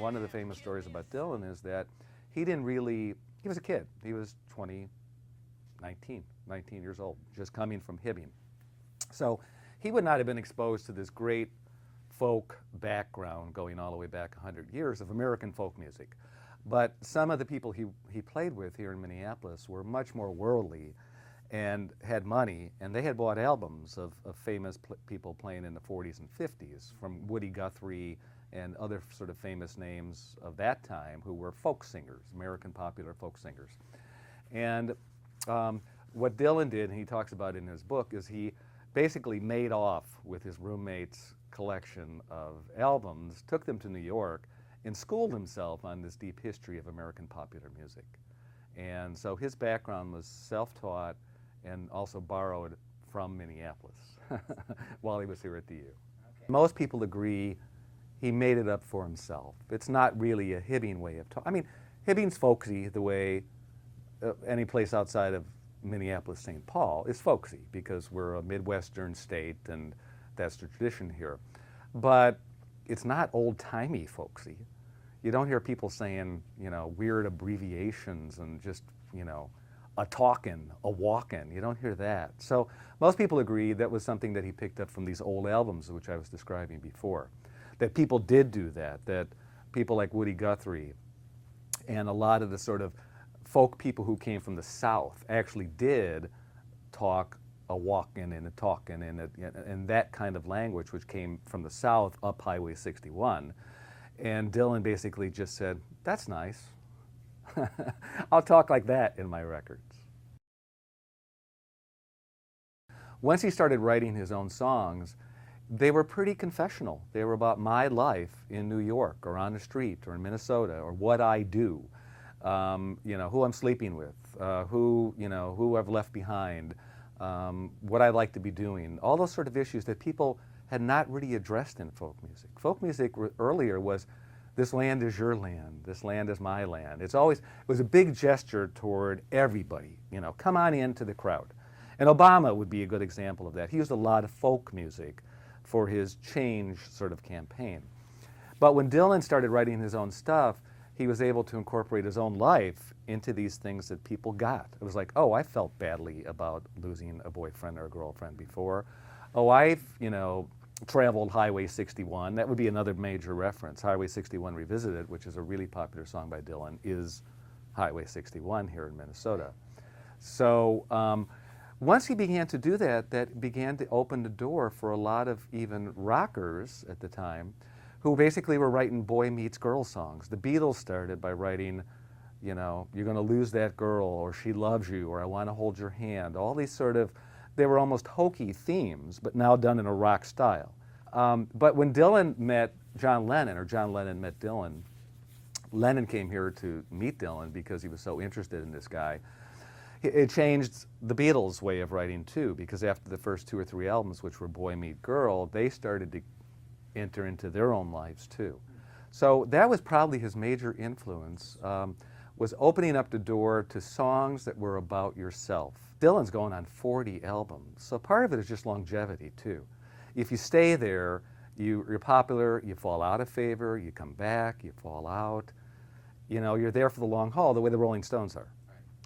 One of the famous stories about Dylan is that he was a kid. He was 19 years old, just coming from Hibbing. So he would not have been exposed to this great folk background going all the way back 100 years of American folk music. But some of the people he played with here in Minneapolis were much more worldly and had money, and they had bought albums of famous people playing in the 40s and 50s, from Woody Guthrie and other sort of famous names of that time who were folk singers, American popular folk singers. And what Dylan did, and he talks about in his book, is he basically made off with his roommate's collection of albums, took them to New York, and schooled himself on this deep history of American popular music. And so his background was self-taught and also borrowed from Minneapolis while he was here at the U. Okay. Most people agree he made it up for himself. It's not really a Hibbing way of talking. I mean, Hibbing's folksy the way any place outside of Minneapolis, St. Paul is folksy, because we're a Midwestern state and that's the tradition here. But it's not old-timey folksy. You don't hear people saying, you know, weird abbreviations and just, you know, a talkin', a walkin'. You don't hear that. So most people agree that was something that he picked up from these old albums, which I was describing before. That people did do that people like Woody Guthrie and a lot of the sort of folk people who came from the South actually did talk a walkin' and a talkin' and that kind of language, which came from the South up Highway 61. And Dylan basically just said, that's nice. I'll talk like that in my records. Once he started writing his own songs, they were pretty confessional. They were about my life in New York or on the street or in Minnesota or what I do, you know, who I'm sleeping with, who I've left behind, what I like to be doing, all those sort of issues that people had not really addressed in folk music. Folk music earlier was, this land is your land, this land is my land. It was a big gesture toward everybody, you know, come on into the crowd. And Obama would be a good example of that. He used a lot of folk music for his change sort of campaign. But when Dylan started writing his own stuff, he was able to incorporate his own life into these things that people got. It was like, oh, I felt badly about losing a boyfriend or a girlfriend before. Oh, I've, you know, traveled Highway 61. That would be another major reference. Highway 61 Revisited, which is a really popular song by Dylan, is Highway 61 here in Minnesota. So once he began to do that, that began to open the door for a lot of even rockers at the time who basically were writing boy meets girl songs. The Beatles started by writing, you know, you're going to lose that girl, or she loves you, or I want to hold your hand. All these sort of, they were almost hokey themes, but now done in a rock style. But when Dylan met John Lennon, or John Lennon met Dylan, Lennon came here to meet Dylan because he was so interested in this guy. It changed the Beatles' way of writing too, because after the first 2 or 3 albums, which were Boy Meet Girl, they started to enter into their own lives too. So that was probably his major influence, was opening up the door to songs that were about yourself. Dylan's going on 40 albums, so part of it is just longevity too. If you stay there, you're popular, you fall out of favor, you come back, you fall out. You know, you're there for the long haul, the way the Rolling Stones are.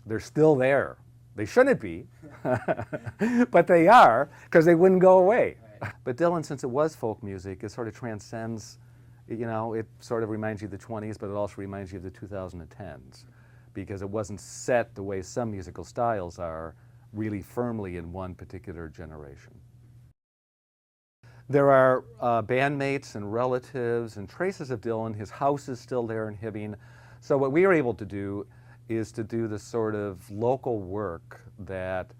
They're still there. They shouldn't be, but they are, because they wouldn't go away. But Dylan, since it was folk music, it sort of transcends, you know, it sort of reminds you of the 20s, but it also reminds you of the 2010s, because it wasn't set the way some musical styles are, really firmly in one particular generation. There are bandmates and relatives and traces of Dylan. His house is still there in Hibbing. So what we were able to do is to do the sort of local work that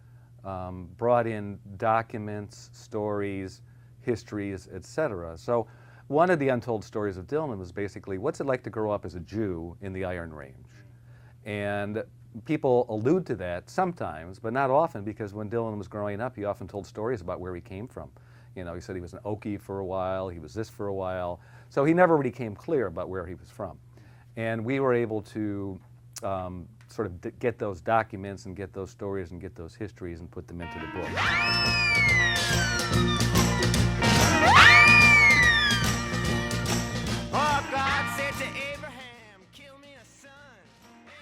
brought in documents, stories, histories, etc. So one of the untold stories of Dylan was basically, what's it like to grow up as a Jew in the Iron Range? And people allude to that sometimes, but not often, because when Dylan was growing up, he often told stories about where he came from. You know, he said he was an Okie for a while, he was this for a while. So he never really came clear about where he was from. And we were able to sort of get those documents and get those stories and get those histories and put them into the book. Oh, God said to